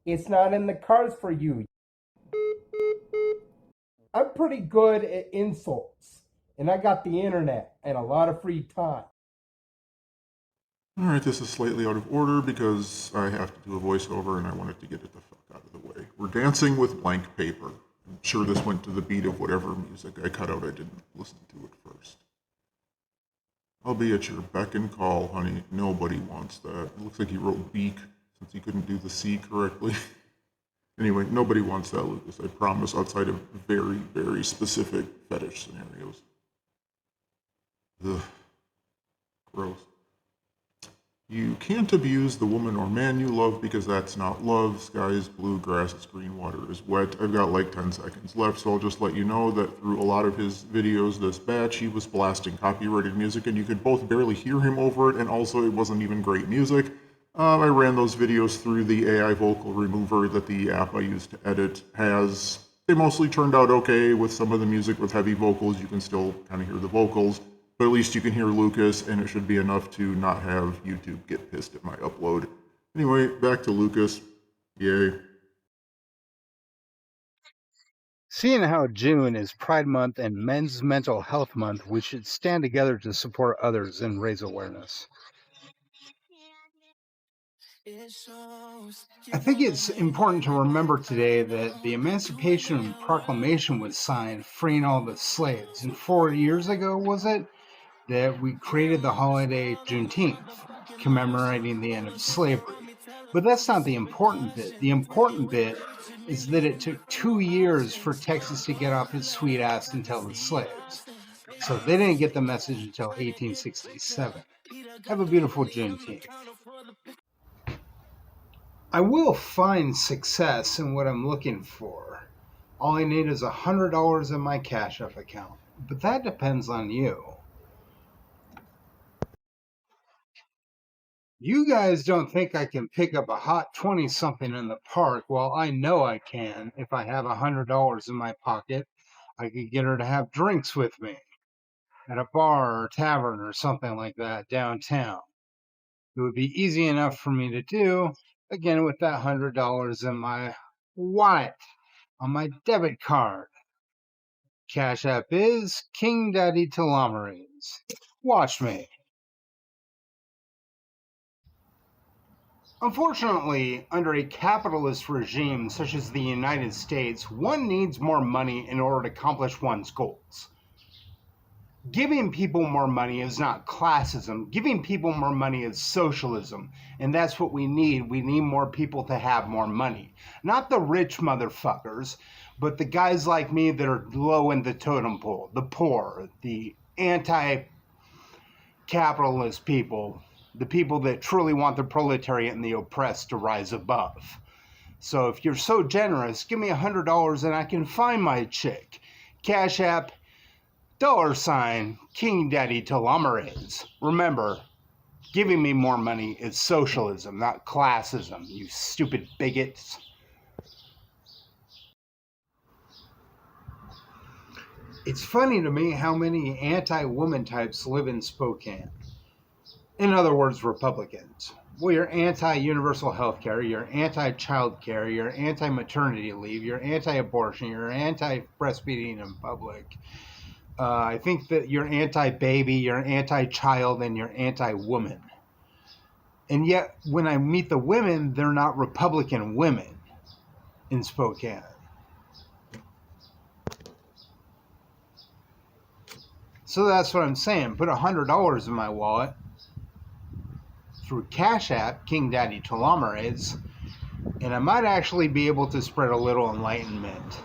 It's not in the cards for you. I'm pretty good at insults, and I got the internet and a lot of free time. Alright, this is slightly out of order because I have to do a voiceover and I wanted to get it the fuck out of the way. We're dancing with blank paper. I'm sure this went to the beat of whatever music I cut out. I didn't listen to it first. I'll be at your beck and call, honey. Nobody wants that. It looks like he wrote beak since he couldn't do the C correctly. Anyway, nobody wants that, Lucas. I promise, outside of very, very specific fetish scenarios. Ugh. Gross. You can't abuse the woman or man you love because that's not love. Sky is blue, grass is green, water is wet. I've got like 10 seconds left, so I'll just let you know that through a lot of his videos this batch, he was blasting copyrighted music, and you could both barely hear him over it, and also it wasn't even great music. I ran those videos through the AI vocal remover that the app I use to edit has. They mostly turned out okay. With some of the music with heavy vocals, you can still kind of hear the vocals. But at least you can hear Lucas, and it should be enough to not have YouTube get pissed at my upload. Anyway, back to Lucas. Yay. Seeing how June is Pride Month and Men's Mental Health Month, we should stand together to support others and raise awareness. I think it's important to remember today that the Emancipation Proclamation was signed freeing all the slaves. And 4 years ago, was it, that we created the holiday Juneteenth, commemorating the end of slavery. But that's not the important bit. The important bit is that it took 2 years for Texas to get off its sweet ass and tell the slaves. So they didn't get the message until 1867. Have a beautiful Juneteenth. I will find success in what I'm looking for. All I need is $100 in my Cash App account. But that depends on you. You guys don't think I can pick up a hot 20-something in the park? Well, I know I can. If I have $100 in my pocket, I could get her to have drinks with me at a bar or tavern or something like that downtown. It would be easy enough for me to do, again, with that $100 in my wallet on my debit card. Cash App is King Daddy Telomerase. Watch me. Unfortunately, under a capitalist regime such as the United States, one needs more money in order to accomplish one's goals. Giving people more money is not classism. Giving people more money is socialism. And that's what we need. We need more people to have more money. Not the rich motherfuckers, but the guys like me that are low in the totem pole, the poor, the anti-capitalist people, the people that truly want the proletariat and the oppressed to rise above. So if you're so generous, give me $100 and I can find my chick. Cash App, $ King Daddy Telomerase. Remember, giving me more money is socialism, not classism, you stupid bigots. It's funny to me how many anti-woman types live in Spokane. In other words, Republicans. Well, you're anti-universal health care, you're anti-child care, you're anti-maternity leave, you're anti-abortion, you're anti-breastfeeding in public. I think that you're anti-baby, you're anti-child, and you're anti-woman. And yet, when I meet the women, they're not Republican women in Spokane. So that's what I'm saying. Put $100 in my wallet through Cash App, King Daddy Telomerase, and I might actually be able to spread a little enlightenment.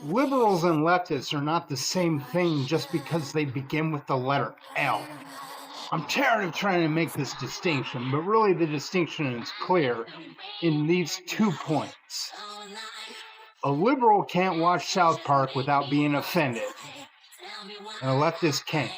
Liberals and leftists are not the same thing just because they begin with the letter L. I'm tired of trying to make this distinction, but really the distinction is clear in these 2 points. A liberal can't watch South Park without being offended, and a leftist can't.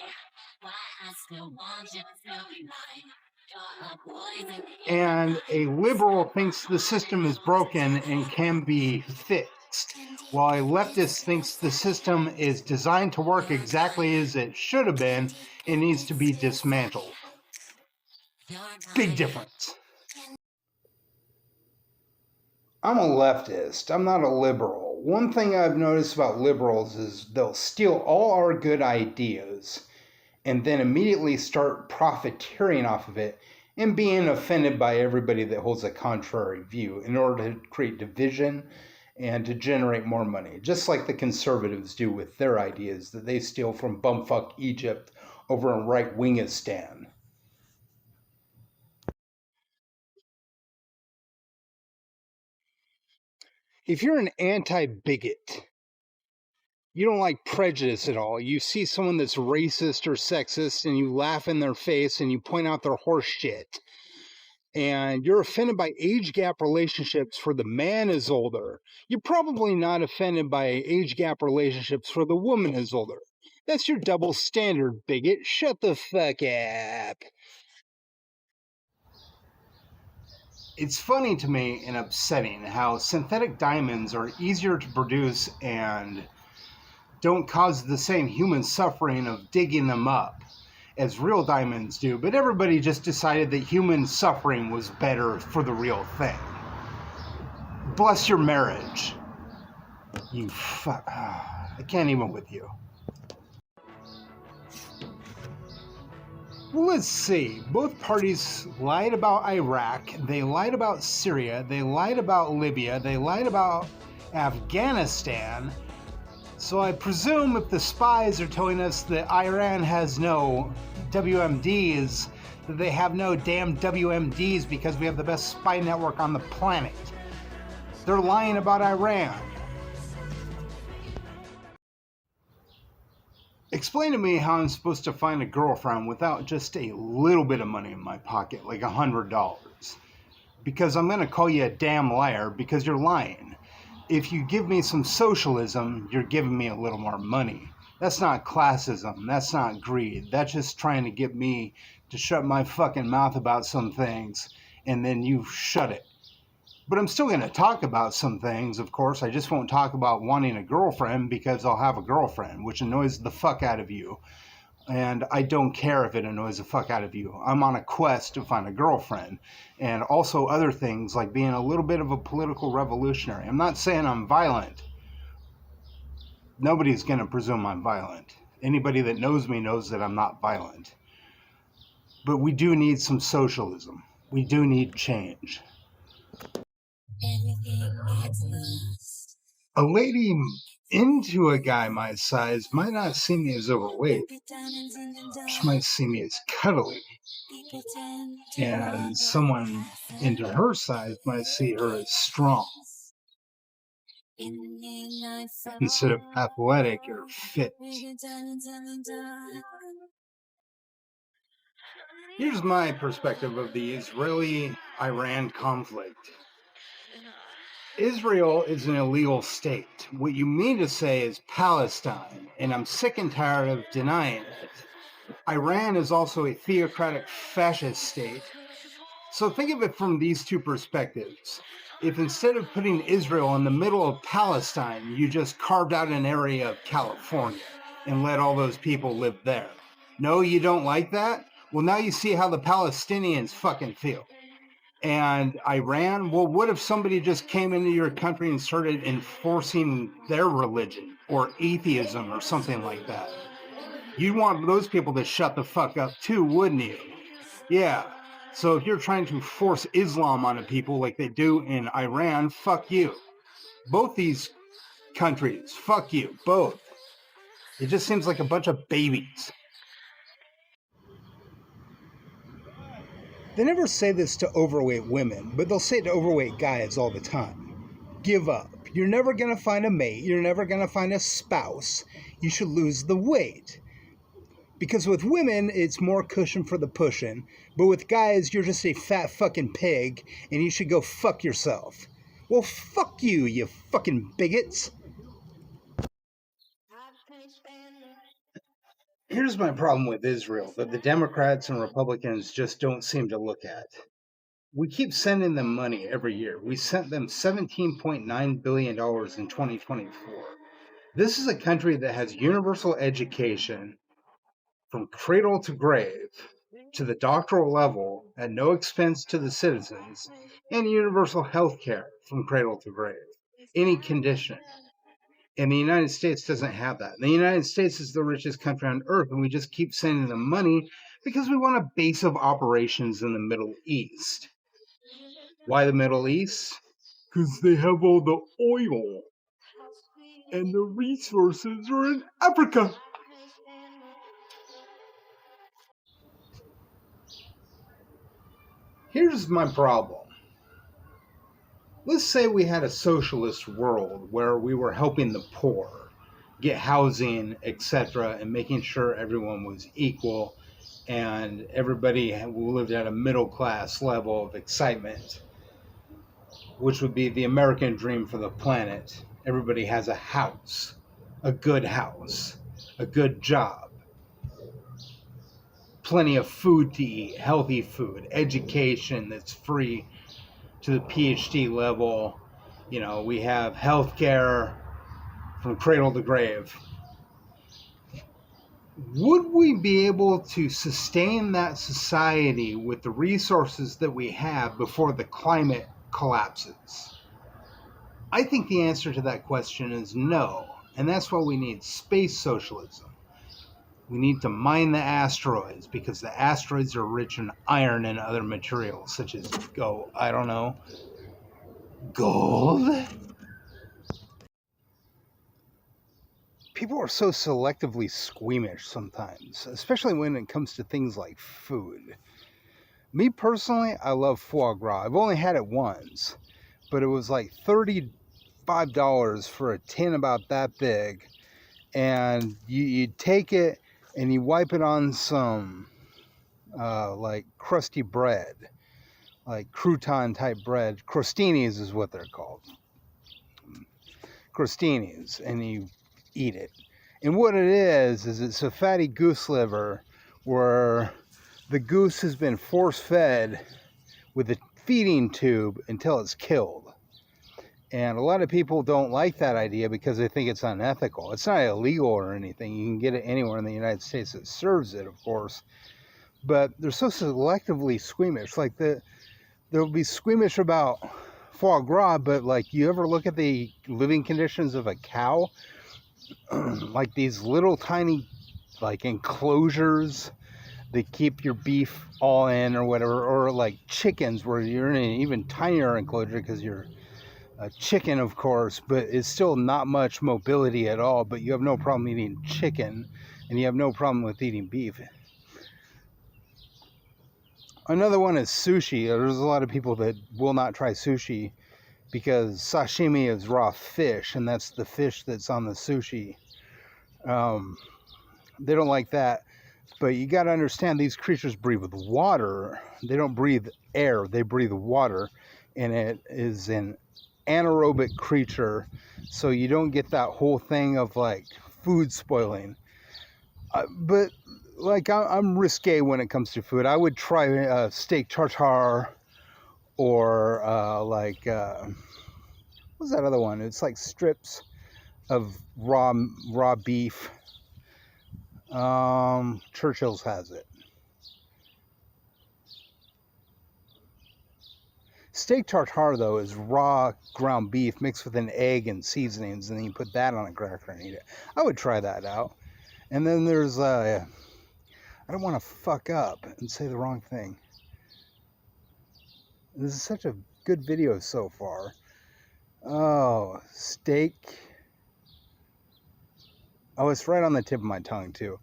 And a liberal thinks the system is broken and can be fixed. fixed, while a leftist thinks the system is designed to work exactly as it should have been and needs to be dismantled. Big difference. I'm a leftist. I'm not a liberal. One thing I've noticed about liberals is they'll steal all our good ideas and then immediately start profiteering off of it and being offended by everybody that holds a contrary view in order to create division and to generate more money, just like the conservatives do with their ideas that they steal from bumfuck Egypt over in right-wingistan. If you're an anti-bigot, you don't like prejudice at all, you see someone that's racist or sexist and you laugh in their face and you point out their horse shit, and you're offended by age gap relationships for the man is older, you're probably not offended by age gap relationships for the woman is older. That's your double standard, bigot. Shut the fuck up. It's funny to me and upsetting how synthetic diamonds are easier to produce and don't cause the same human suffering of digging them up as real diamonds do, but everybody just decided that human suffering was better for the real thing. Bless your marriage. You fuck. I can't even with you. Well, let's see. Both parties lied about Iraq, they lied about Syria, they lied about Libya, they lied about Afghanistan. So I presume if the spies are telling us that Iran has no WMDs, that they have no damn WMDs because we have the best spy network on the planet. They're lying about Iran. Explain to me how I'm supposed to find a girlfriend without just a little bit of money in my pocket, like $100. Because I'm going to call you a damn liar because you're lying. If you give me some socialism, you're giving me a little more money. That's not classism. That's not greed. That's just trying to get me to shut my fucking mouth about some things, and then you shut it. But I'm still going to talk about some things, of course. I just won't talk about wanting a girlfriend because I'll have a girlfriend, which annoys the fuck out of you. And I don't care if it annoys the fuck out of you. I'm on a quest to find a girlfriend. And also other things like being a little bit of a political revolutionary. I'm not saying I'm violent. Nobody's going to presume I'm violent. Anybody that knows me knows that I'm not violent. But we do need some socialism. We do need change. A lady into a guy my size might not see me as overweight. She might see me as cuddly. And someone into her size might see her as strong instead of athletic or fit. Here's my perspective of the Israeli-Iran conflict. Israel is an illegal state. What you mean to say is Palestine, and I'm sick and tired of denying it. Iran is also a theocratic fascist state. So think of it from these two perspectives. If instead of putting Israel in the middle of Palestine, you just carved out an area of California and let all those people live there. No, you don't like that? Well, now you see how the Palestinians fucking feel. And Iran, well, what if somebody just came into your country and started enforcing their religion or atheism or something like that? You'd want those people to shut the fuck up too, wouldn't you? Yeah. So if you're trying to force Islam onto people like they do in Iran, fuck you. Both these countries, fuck you, both. It just seems like a bunch of babies. They never say this to overweight women, but they'll say it to overweight guys all the time. Give up. You're never going to find a mate. You're never going to find a spouse. You should lose the weight. Because with women, it's more cushion for the pushing. But with guys, you're just a fat fucking pig, and you should go fuck yourself. Well, fuck you, you fucking bigots. Here's my problem with Israel that the Democrats and Republicans just don't seem to look at. we keep sending them money every year. We sent them $17.9 billion in 2024. This is a country that has universal education from cradle to grave to the doctoral level at no expense to the citizens, and universal health care from cradle to grave, any condition. And the United States doesn't have that. The United States is the richest country on earth, and we just keep sending them money because we want a base of operations in the Middle East. Why the Middle East? Because they have all the oil, and the resources are in Africa. Here's my problem. Let's say we had a socialist world where we were helping the poor get housing, etc., and making sure everyone was equal and everybody lived at a middle class level of excitement, which would be the American dream for the planet. Everybody has a house, a good job, plenty of food to eat, healthy food, education that's free to the PhD level. You know, we have healthcare from cradle to grave. Would we be able to sustain that society with the resources that we have before the climate collapses? I think the answer to that question is no, and that's why we need space socialism. We need to mine the asteroids because the asteroids are rich in iron and other materials such as, gold. People are so selectively squeamish sometimes, especially when it comes to things like food. Me personally, I love foie gras. I've only had it once, but it was like $35 for a tin about that big, and you take it and you wipe it on some like crusty bread, like crouton type bread. Crostinis is what they're called. Crostinis, and you eat it. And what it is it's a fatty goose liver where the goose has been force fed with a feeding tube until it's killed. And a lot of people don't like that idea because they think it's unethical. It's not illegal or anything. You can get it anywhere in the United States that serves it, of course. But they're so selectively squeamish. Like they'll be squeamish about foie gras, but like, you ever look at the living conditions of a cow? Like these little tiny like enclosures that keep your beef all in or whatever, or like chickens where you're in an even tinier enclosure because you're a chicken, of course, but it's still not much mobility at all, but you have no problem eating chicken and you have no problem with eating beef. Another one is sushi. There's a lot of people that will not try sushi because sashimi is raw fish, and that's the fish that's on the sushi. They don't like that, but you got to understand these creatures breathe with water. They don't breathe air, they breathe water, and it is an anaerobic creature, so you don't get that whole thing of like food spoiling. But like, I'm risque when it comes to food. I would try steak tartare, or what's that other one? It's like strips of raw beef. Churchill's has it. Steak tartare, though, is raw ground beef mixed with an egg and seasonings, and then you put that on a cracker and eat it. I would try that out. And then there's I don't want to fuck up and say the wrong thing. This is such a good video so far. Oh, steak. Oh, it's right on the tip of my tongue too.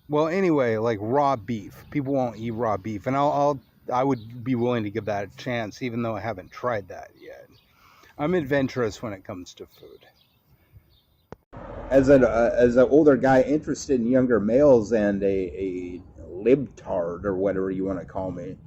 Well, anyway, like raw beef. People won't eat raw beef, and I would be willing to give that a chance, even though I haven't tried that yet. I'm adventurous when it comes to food. As an older guy interested in younger males and a libtard or whatever you want to call me,